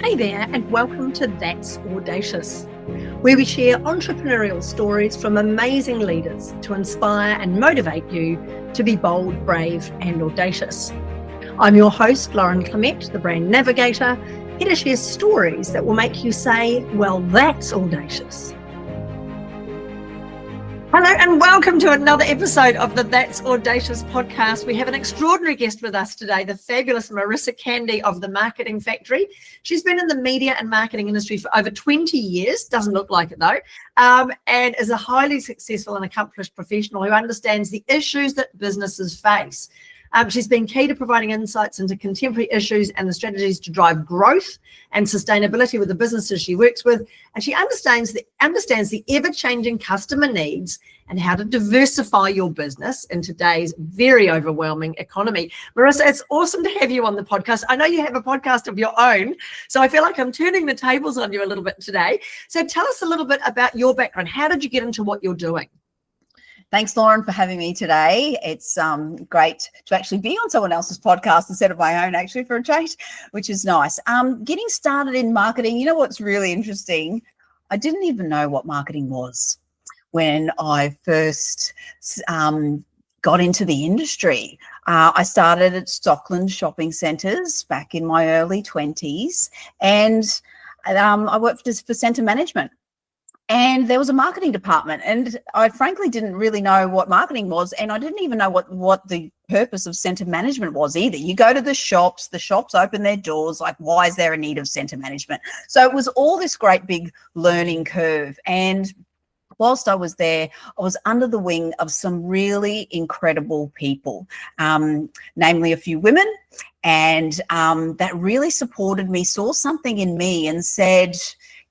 Hey there, and welcome to That's Audacious, where we share entrepreneurial stories from amazing leaders to inspire and motivate you to be bold, brave, and audacious. I'm your host, Lauren Clement, the brand navigator, here to share stories that will make you say, well, that's audacious. Hello and welcome to another episode of the That's Audacious podcast. We have an extraordinary guest with us today, the fabulous Marissa Candy of The Marketing Factory. She's been in the media and marketing industry for over 20 years, doesn't look like it though, and is a highly successful and accomplished professional who understands the issues that businesses face. She's been key to providing insights into contemporary issues and the strategies to drive growth and sustainability with the businesses she works with. And she understands the ever-changing customer needs and how to diversify your business in today's very overwhelming economy. Marissa, it's awesome to have you on the podcast. I know you have a podcast of your own, so I feel like I'm turning the tables on you a little bit today. So tell us a little bit about your background. How did you get into what you're doing? Thanks, Lauren, for having me today. It's great to actually be on someone else's podcast instead of my own, actually, for a change, which is nice. Getting started in marketing, you know what's really interesting? I didn't even know what marketing was when I first got into the industry. I started at Stockland Shopping Centres back in my early 20s, and I worked for centre management. And there was a marketing department, and I frankly didn't really know what marketing was, and I didn't even know what the purpose of centre management was either. You go to the shops open their doors, like, why is there a need of centre management? So it was all this great big learning curve. And whilst I was there, I was under the wing of some really incredible people, namely a few women, and that really supported me, saw something in me and said,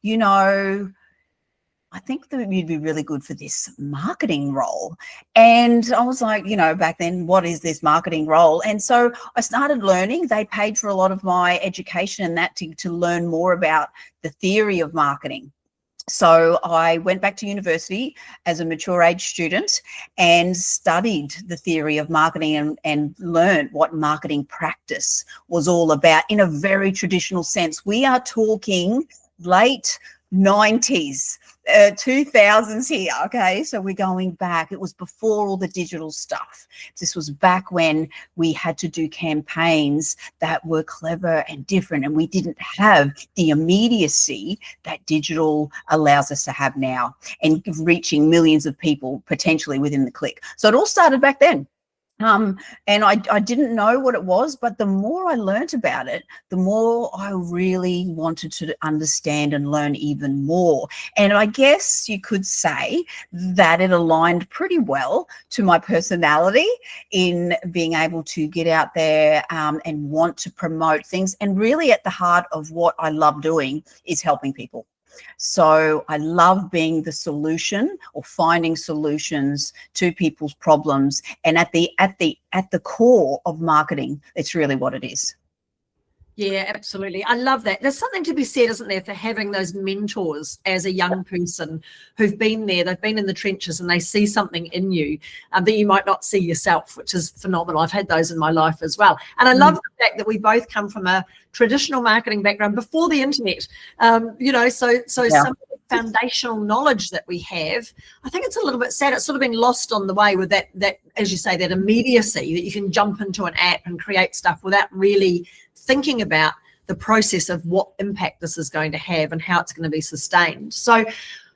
you know, I think that you'd be really good for this marketing role. And I was like, you know, back then, what is this marketing role? And so I started learning. They paid for a lot of my education and that to learn more about the theory of marketing. So I went back to university as a mature age student and studied the theory of marketing and learned what marketing practice was all about in a very traditional sense. We are talking late 90s. 2000s here, okay? So we're going back. It was before all the digital stuff. This was back when we had to do campaigns that were clever and different, and we didn't have the immediacy that digital allows us to have now and reaching millions of people potentially within the click. So it all started back then. And I didn't know what it was, but the more I learnt about it, the more I really wanted to understand and learn even more. And I guess you could say that it aligned pretty well to my personality in being able to get out there and want to promote things. And really at the heart of what I love doing is helping people. So I love being the solution or finding solutions to people's problems. And at the core of marketing, it's really what it is. Yeah, absolutely. I love that. There's something to be said, isn't there, for having those mentors as a young person who've been there, they've been in the trenches and they see something in you that you might not see yourself, which is phenomenal. I've had those in my life as well. And I love the fact that we both come from a traditional marketing background before the internet, so some of the foundational knowledge that we have, I think it's a little bit sad. It's sort of been lost on the way with that, as you say, that immediacy that you can jump into an app and create stuff without really thinking about the process of what impact this is going to have and how it's going to be sustained. So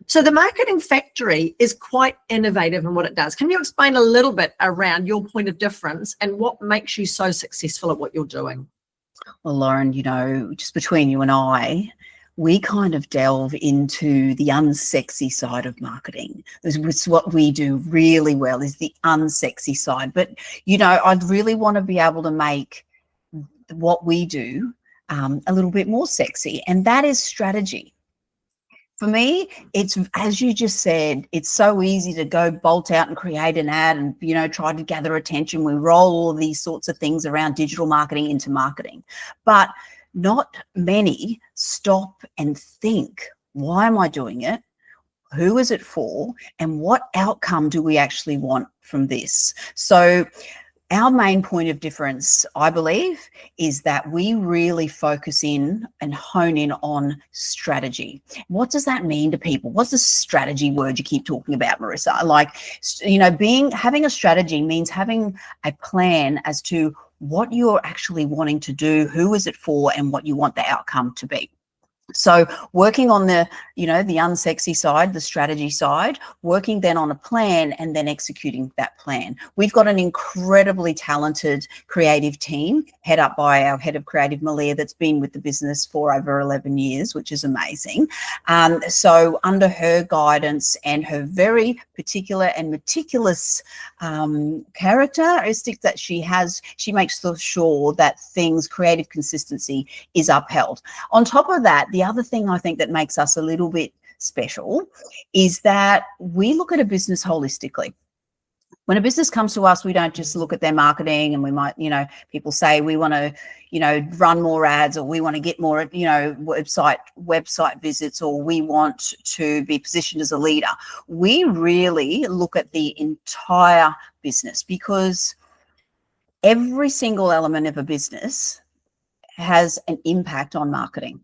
the Marketing Factory is quite innovative in what it does. Can you explain a little bit around your point of difference and what makes you so successful at what you're doing? Well, Lauren, you know, just between you and I, we kind of delve into the unsexy side of marketing. It's what we do really well, is the unsexy side. But, you know, I'd really want to be able to make what we do a little bit more sexy, and that is strategy. For me, it's, as you just said, it's so easy to go bolt out and create an ad and, you know, try to gather attention. We roll all these sorts of things around digital marketing into marketing, but not many stop and think, why am I doing it? Who is it for? And what outcome do we actually want from this? So Our main point of difference, I believe, is that we really focus in and hone in on strategy. What does that mean to people? What's the strategy word you keep talking about, Marissa? Like, having a strategy means having a plan as to what you're actually wanting to do, who is it for, and what you want the outcome to be. So working on the unsexy side, the strategy side, working then on a plan and then executing that plan. We've got an incredibly talented creative team head up by our head of creative, Malia, that's been with the business for over 11 years, which is amazing. So under her guidance and her very particular and meticulous characteristic that she has, she makes sure that creative consistency is upheld. On top of that, the other thing I think that makes us a little bit special is that we look at a business holistically. When a business comes to us, we don't just look at their marketing and we might, people say we want to, run more ads, or we want to get more, website visits, or we want to be positioned as a leader. We really look at the entire business, because every single element of a business has an impact on marketing,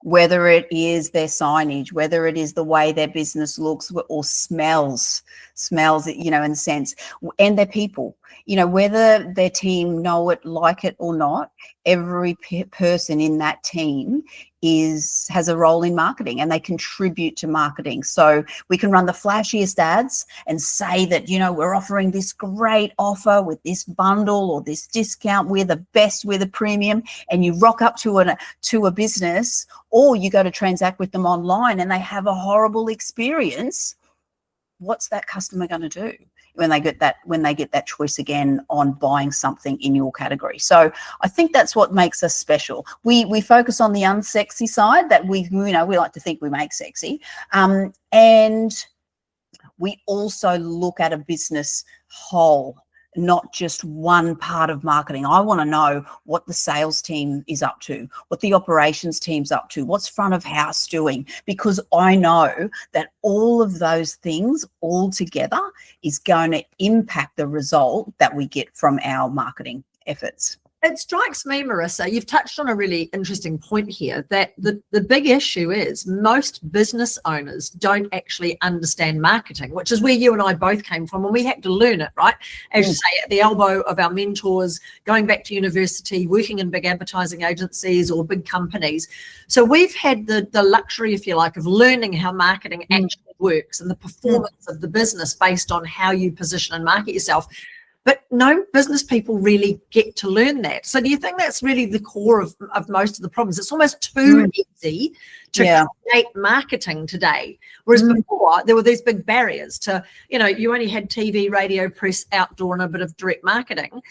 whether it is their signage, whether it is the way their business looks or smells, in a sense, and their people, whether their team know it, like it or not. Every person in that team has a role in marketing, and they contribute to marketing. So we can run the flashiest ads and say that, we're offering this great offer with this bundle or this discount. We're the best, we're the premium. And you rock up to a business, or you go to transact with them online and they have a horrible experience. What's that customer going to do when they get that choice again on buying something in your category? So I think that's what makes us special. We focus on the unsexy side that we like to think we make sexy, and we also look at a business whole, not just one part of marketing. I want to know what the sales team is up to, what the operations team's up to, what's front of house doing, because I know that all of those things all together is going to impact the result that we get from our marketing efforts. It strikes me, Marissa, you've touched on a really interesting point here, that the big issue is most business owners don't actually understand marketing, which is where you and I both came from, and we had to learn it, right? As you say, at the elbow of our mentors, going back to university, working in big advertising agencies or big companies. So we've had the luxury, if you like, of learning how marketing actually works and the performance of the business based on how you position and market yourself. But no business people really get to learn that. So do you think that's really the core of most of the problems? It's almost too easy to create marketing today. Whereas before, there were these big barriers to, you only had TV, radio, press, outdoor, and a bit of direct marketing.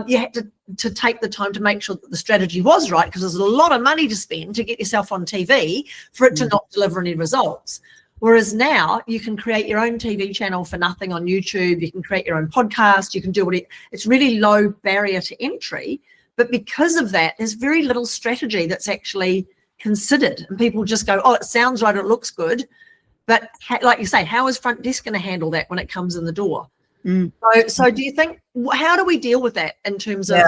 You had to take the time to make sure that the strategy was right, because there's a lot of money to spend to get yourself on TV for it to not deliver any results. Whereas now you can create your own TV channel for nothing on YouTube. You can create your own podcast. You can do it's really low barrier to entry. But because of that, there's very little strategy that's actually considered. And people just go, oh, it sounds right, it looks good. But like you say, how is front desk going to handle that when it comes in the door? So do you think, how do we deal with that in terms of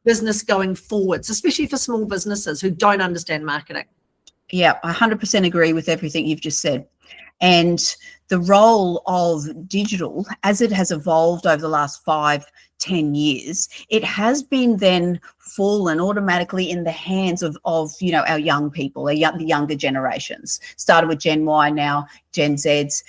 business going forwards, especially for small businesses who don't understand marketing? Yeah, I 100% agree with everything you've just said. And the role of digital, as it has evolved over the last 5-10 years, it has been then fallen automatically in the hands of our young people, the younger generations. Started with Gen Y, now Gen Zs.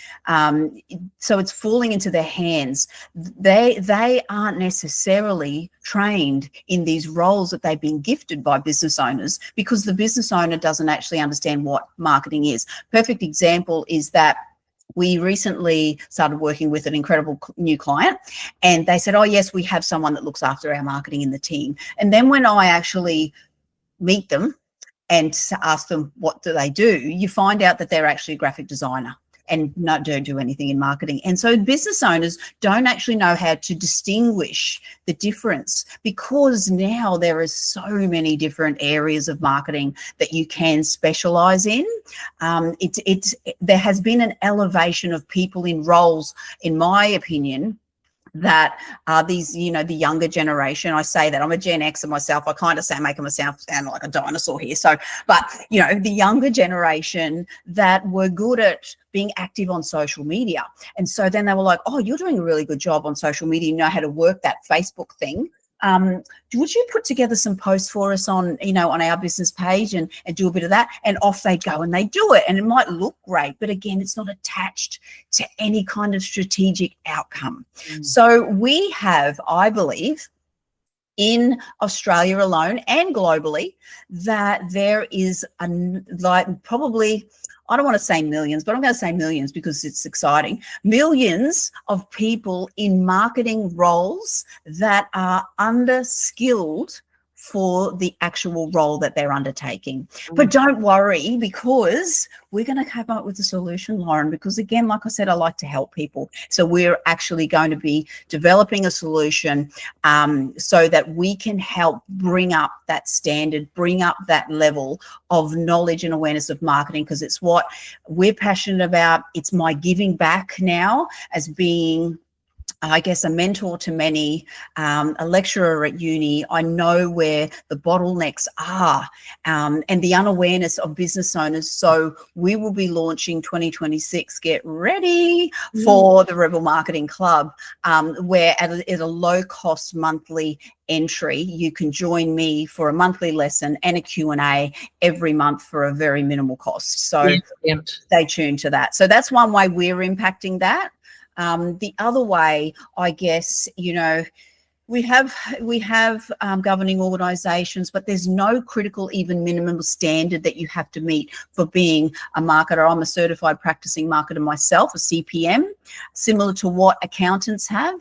So it's falling into their hands. They aren't necessarily trained in these roles that they've been gifted by business owners, because the business owner doesn't actually understand what marketing is. Perfect example is that we recently started working with an incredible new client, and they said, oh, yes, we have someone that looks after our marketing in the team. And then when I actually meet them and ask them what do they do, you find out that they're actually a graphic designer and don't do anything in marketing. And so business owners don't actually know how to distinguish the difference, because now there are so many different areas of marketing that you can specialize in. There has been an elevation of people in roles, in my opinion, that are these, you know, the younger generation. I say that I'm a Gen Xer myself. I kind of say, making myself sound like a dinosaur here. So, but, you know, the younger generation that were good at being active on social media. And so then they were like, oh, you're doing a really good job on social media. You know how to work that Facebook thing. Would you put together some posts for us on, you know, on our business page and do a bit of that? And off they go and they do it. And it might look great, but again, it's not attached to any kind of strategic outcome. So we have, I believe, in Australia alone and globally, that there is probably, I don't want to say millions, but I'm going to say millions because it's exciting. Millions of people in marketing roles that are underskilled for the actual role that they're undertaking. But don't worry, because we're going to come up with a solution, Lauren, because again, like I said, I like to help people. So we're actually going to be developing a solution so that we can help bring up that standard, bring up that level of knowledge and awareness of marketing, because it's what we're passionate about. It's my giving back now as being, I guess, a mentor to many, a lecturer at uni. I know where the bottlenecks are and the unawareness of business owners. So we will be launching 2026. Get ready for the Rebel Marketing Club, where at a low-cost monthly entry, you can join me for a monthly lesson and a Q&A every month for a very minimal cost. So stay tuned to that. So that's one way we're impacting that. The other way, I guess, you know, we have governing organisations, but there's no critical, even minimum standard that you have to meet for being a marketer. I'm a certified practicing marketer myself, a CPM, similar to what accountants have.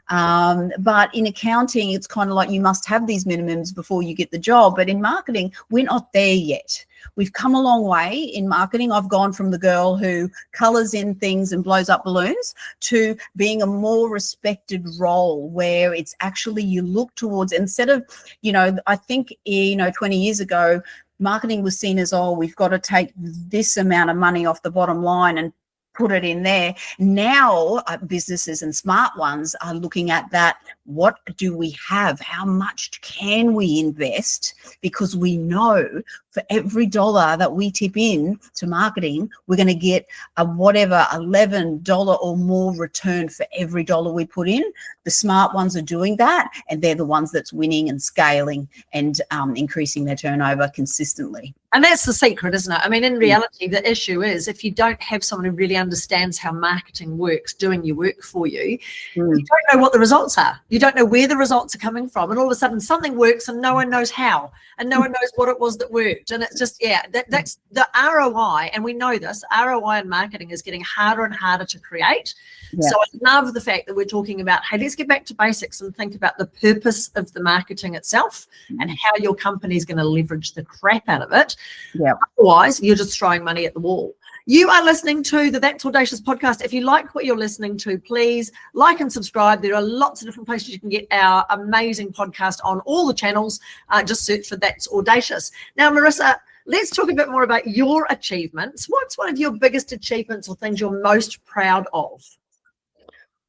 But in accounting, it's kind of like you must have these minimums before you get the job. But in marketing, we're not there yet. We've come a long way in marketing. I've gone from the girl who colours in things and blows up balloons to being a more respected role where it's actually you look towards, instead of, you know, I think, you know, 20 years ago, marketing was seen as, oh, we've got to take this amount of money off the bottom line and put it in there. Now businesses and smart ones are looking at that. What do we have? How much can we invest? Because we know for every dollar that we tip in to marketing, we're going to get a whatever $11 or more return for every dollar we put in. The smart ones are doing that, and they're the ones that's winning and scaling and increasing their turnover consistently. And that's the secret, isn't it? I mean, in reality, the issue is if you don't have someone who really understands how marketing works doing your work for you, you don't know what the results are. You don't know where the results are coming from. And all of a sudden something works and no one knows how, and no one knows what it was that worked. And it's just, that's the ROI. And we know this, ROI in marketing is getting harder and harder to create. Yeah. So I love the fact that we're talking about, hey, let's get back to basics and think about the purpose of the marketing itself and how your company is going to leverage the crap out of it. Yeah. Otherwise, you're just throwing money at the wall. You are listening to the That's Audacious podcast. If you like what you're listening to, please like and subscribe. There are lots of different places you can get our amazing podcast on all the channels. Just search for That's Audacious. Now, Marissa, let's talk a bit more about your achievements. What's one of your biggest achievements or things you're most proud of?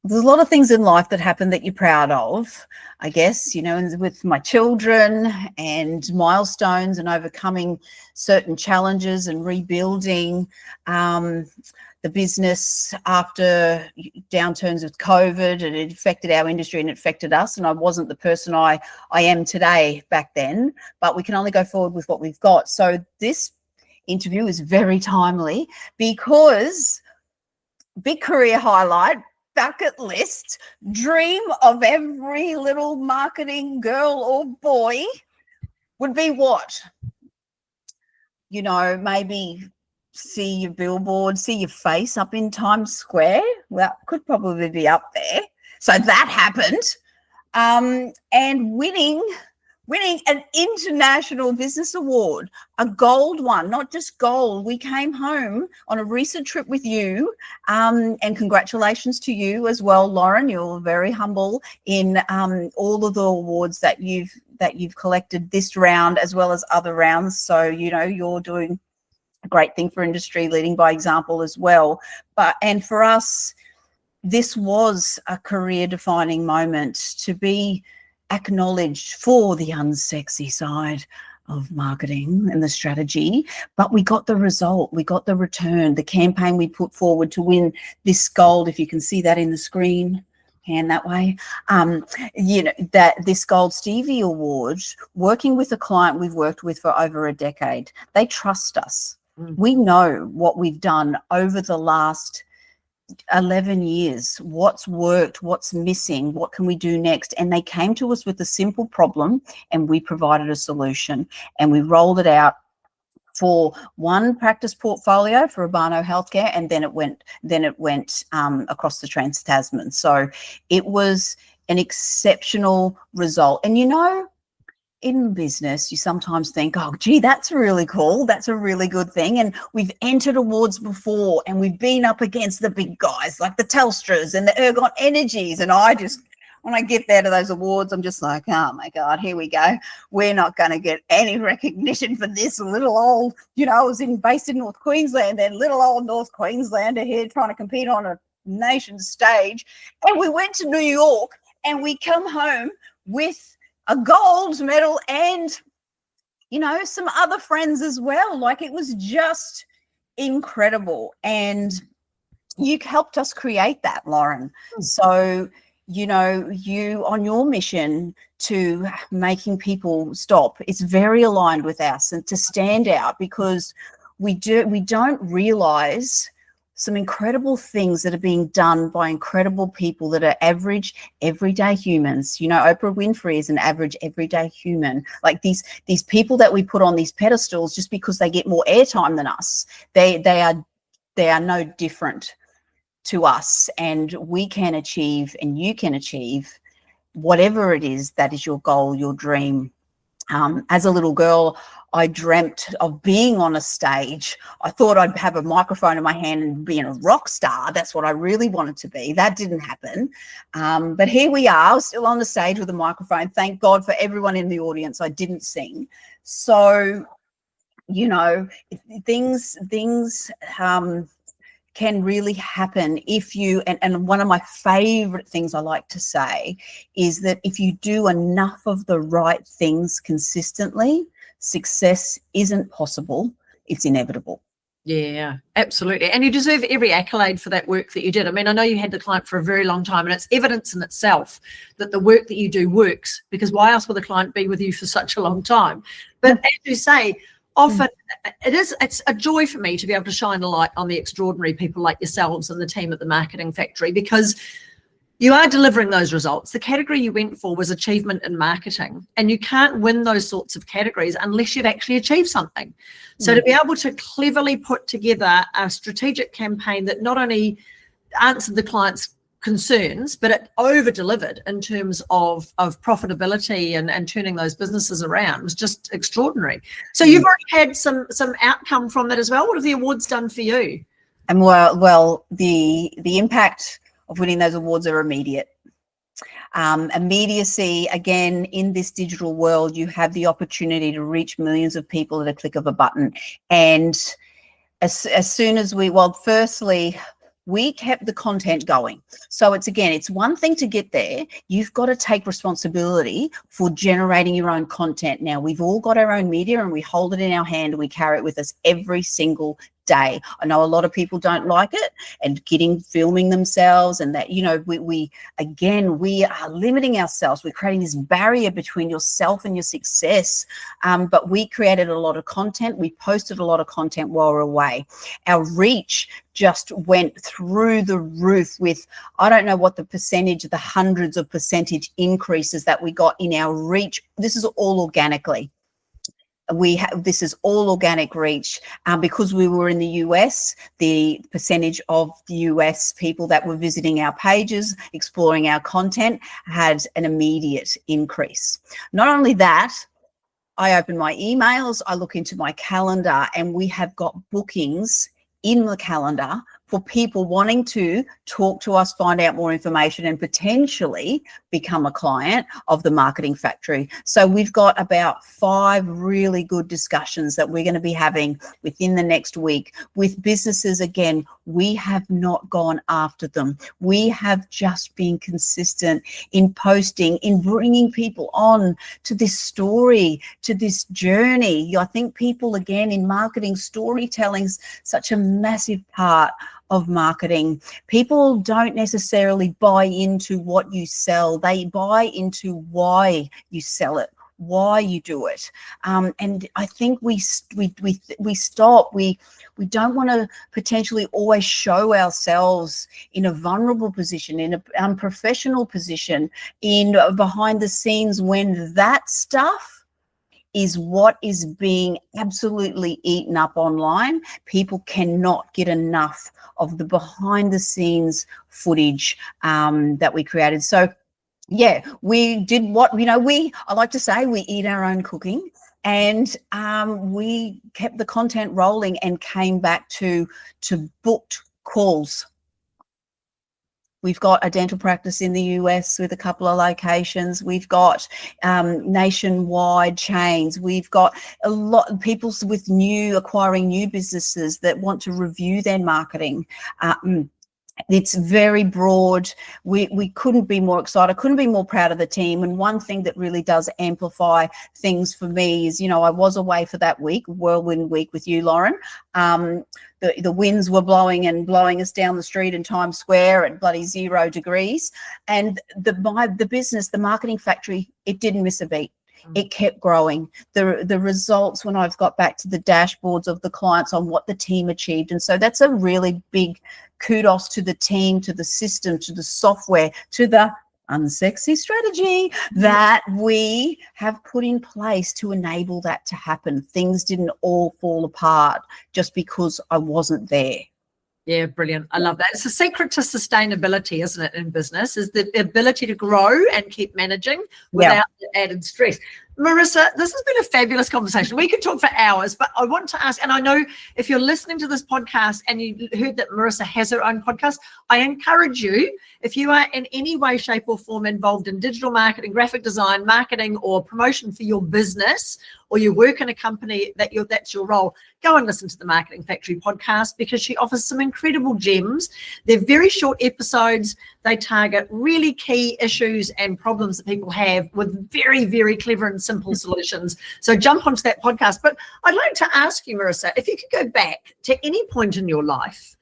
There's a lot of things in life that happen that you're proud of, I guess, you know, and with my children and milestones and overcoming certain challenges and rebuilding the business after downturns with COVID, and it affected our industry and it affected us. And I wasn't the person I am today back then, but we can only go forward with what we've got. So this interview is very timely because big career highlight, bucket list, dream of every little marketing girl or boy would be what? You know, maybe see your billboard, see your face up in Times Square. Well, could probably be up there. So that happened. And winning an international business award, a gold one, not just gold. We came home on a recent trip with you, and congratulations to you as well, Lauren. You're very humble in all of the awards that you've collected this round as well as other rounds. So, you know, you're doing a great thing for industry, leading by example as well. And for us, this was a career defining moment to be acknowledged for the unsexy side of marketing and the strategy, but we got the result, we got the return, the campaign we put forward to win this gold, if you can see that in the screen, hand that way, that this Gold Stevie Award, working with a client we've worked with for over a decade. They trust us. We know what we've done over the last 11 years, what's worked, what's missing, what can we do next? And they came to us with a simple problem and we provided a solution, and we rolled it out for one practice portfolio for Urbano Healthcare, and then it went across the Trans-Tasman. So it was an exceptional result. And in business, you sometimes think, oh, gee, that's really cool. That's a really good thing. And we've entered awards before and we've been up against the big guys like the Telstras and the Ergon Energies. And when I get there to those awards, I'm just like, oh my God, here we go. We're not going to get any recognition for this little old, I was based in North Queensland, and little old North Queenslander here trying to compete on a nation stage. And we went to New York and we come home with a gold medal and, some other friends as well. Like, it was just incredible. And you helped us create that, Lauren. So, you on your mission to making people stop, it's very aligned with us, and to stand out, because we don't realize some incredible things that are being done by incredible people that are average, everyday humans. Oprah Winfrey is an average, everyday human. Like these people that we put on these pedestals just because they get more airtime than us, they are no different to us, and we can achieve, and you can achieve whatever it is that is your goal, your dream. As a little girl, I dreamt of being on a stage. I thought I'd have a microphone in my hand and being a rock star. That's what I really wanted to be. That didn't happen. But here we are, still on the stage with a microphone. Thank God for everyone in the audience. I didn't sing. So, things can really happen if you, and one of my favorite things I like to say is that if you do enough of the right things consistently, success isn't possible, it's inevitable. Yeah, absolutely. And you deserve every accolade for that work that you did. I mean, I know you had the client for a very long time, and it's evidence in itself that the work that you do works, because why else would the client be with you for such a long time? But as you say, often it's a joy for me to be able to shine a light on the extraordinary people like yourselves and the team at the Marketing Factory, because you are delivering those results. The category you went for was achievement in marketing, and you can't win those sorts of categories unless you've actually achieved something. So to be able to cleverly put together a strategic campaign that not only answered the client's concerns, but it over-delivered in terms of profitability and turning those businesses around was just extraordinary. So you've already had some outcome from that as well. What have the awards done for you? And well, the impact of winning those awards are immediate. Immediacy, again, in this digital world, you have the opportunity to reach millions of people at a click of a button. And as soon as firstly, we kept the content going. So it's one thing to get there. You've got to take responsibility for generating your own content. Now, we've all got our own media and we hold it in our hand and we carry it with us every single day. I know a lot of people don't like it, and filming themselves, and that, we are limiting ourselves. We're creating this barrier between yourself and your success. But we created a lot of content. We posted a lot of content while we're away. Our reach just went through the roof with, I don't know what the percentage, the hundreds of percentage increases that we got in our reach. This is all organically. This is all organic reach. Because we were in the US, the percentage of the US people that were visiting our pages, exploring our content, had an immediate increase. Not only that, I open my emails, I look into my calendar, and we have got bookings in the calendar for people wanting to talk to us, find out more information, and potentially become a client of the Marketing Factory. So we've got about 5 really good discussions that we're going to be having within the next week with businesses. Again, we have not gone after them. We have just been consistent in posting, in bringing people on to this story, to this journey. I think people, again, in marketing, storytelling's such a massive part of marketing. People don't necessarily buy into what you sell. They buy into why you sell it, why you do it. And I think we stop. We don't want to potentially always show ourselves in a vulnerable position, in an unprofessional position, in behind the scenes, when that stuff is what is being absolutely eaten up online. People cannot get enough of the behind the scenes footage that we created. So yeah, we did what, I like to say we eat our own cooking, and we kept the content rolling and came back to booked calls. We've got a dental practice in the US with a couple of locations. We've got nationwide chains. We've got a lot of people with acquiring new businesses that want to review their marketing. It's very broad. We couldn't be more excited, couldn't be more proud of the team. And one thing that really does amplify things for me is, I was away for that week, whirlwind week with you, Lauren. The winds were blowing us down the street in Times Square at bloody 0 degrees. And the business, the Marketing Factory, it didn't miss a beat. It kept growing. The results, when I've got back to the dashboards of the clients on what the team achieved. And so that's a really big kudos to the team, to the system, to the software, to the unsexy strategy that we have put in place to enable that to happen. Things didn't all fall apart just because I wasn't there. Yeah, brilliant. I love that. It's a secret to sustainability, isn't it, in business, is the ability to grow and keep managing without the added stress. Marissa, this has been a fabulous conversation. We could talk for hours, but I want to ask, and I know if you're listening to this podcast and you heard that Marissa has her own podcast, I encourage you, if you are in any way, shape or form involved in digital marketing, graphic design, marketing or promotion for your business, or you work in a company that's your role, go and listen to the Marketing Factory podcast, because she offers some incredible gems. They're very short episodes. They target really key issues and problems that people have with very, very clever and simple solutions. So jump onto that podcast. But I'd like to ask you, Marissa, if you could go back to any point in your life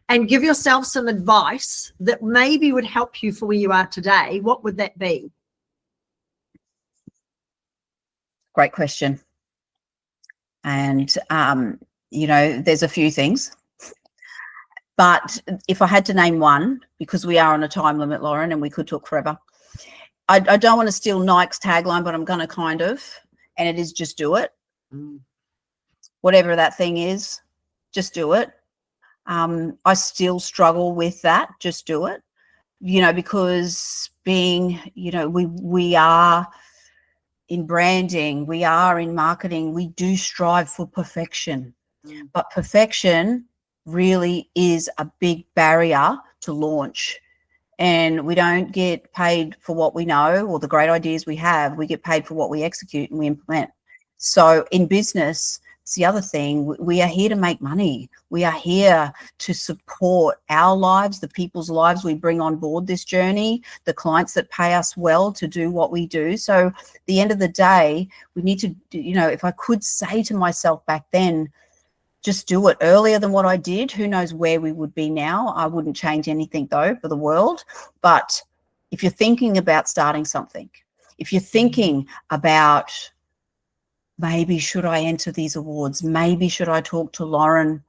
and give yourself some advice that maybe would help you for where you are today, what would that be? Great question. And, there's a few things. But if I had to name one, because we are on a time limit, Lauren, and we could talk forever, I don't want to steal Nike's tagline, but I'm going to kind of, and it is just do it. Whatever that thing is, just do it. I still struggle with that, just do it, because being, we are in branding, we are in marketing, we do strive for perfection, but perfection really is a big barrier to launch. And we don't get paid for what we know or the great ideas we have. We get paid for what we execute and we implement. So in business, it's the other thing. We are here to make money. We are here to support our lives, the people's lives we bring on board this journey, the clients that pay us well to do what we do. So at the end of the day, we need to, if I could say to myself back then, just do it earlier than what I did, who knows where we would be now. I wouldn't change anything though for the world. But if you're thinking about starting something, if you're thinking about maybe should I enter these awards, maybe should I talk to Lauren,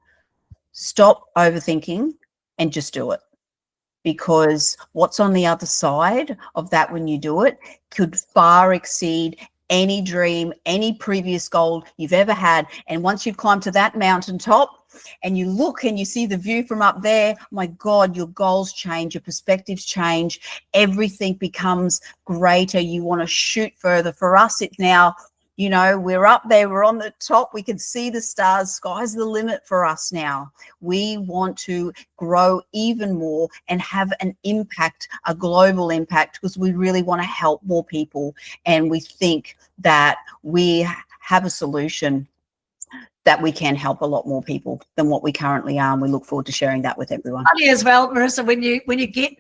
stop overthinking and just do it. Because what's on the other side of that when you do it could far exceed any dream, any previous goal you've ever had. And once you've climbed to that mountaintop and you look and you see the view from up there, my God, your goals change, your perspectives change, everything becomes greater. You want to shoot further. For us, it's now, You know, we're up there, we're on the top, we can see the stars, sky's the limit for us now. We want to grow even more and have an impact, a global impact, because we really want to help more people. And we think that we have a solution that we can help a lot more people than what we currently are, and we look forward to sharing that with everyone. Funny as well, Marissa, when you get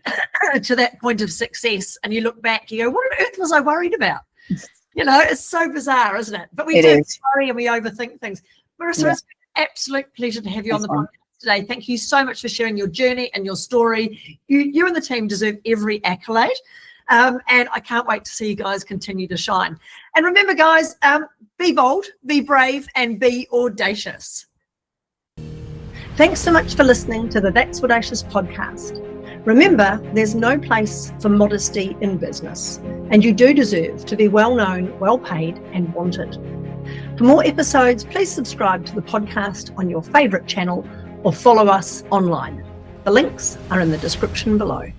to that point of success and you look back, you go, what on earth was I worried about? You know, it's so bizarre, isn't it? But we do worry and we overthink things. Marissa, it's an absolute pleasure to have you on the podcast today. Thank you so much for sharing your journey and your story. You and the team deserve every accolade. And I can't wait to see you guys continue to shine. And remember, guys, be bold, be brave, and be audacious. Thanks so much for listening to the That's Audacious podcast. Remember, there's no place for modesty in business, and you do deserve to be well known, well paid, and wanted. For more episodes, please subscribe to the podcast on your favourite channel or follow us online. The links are in the description below.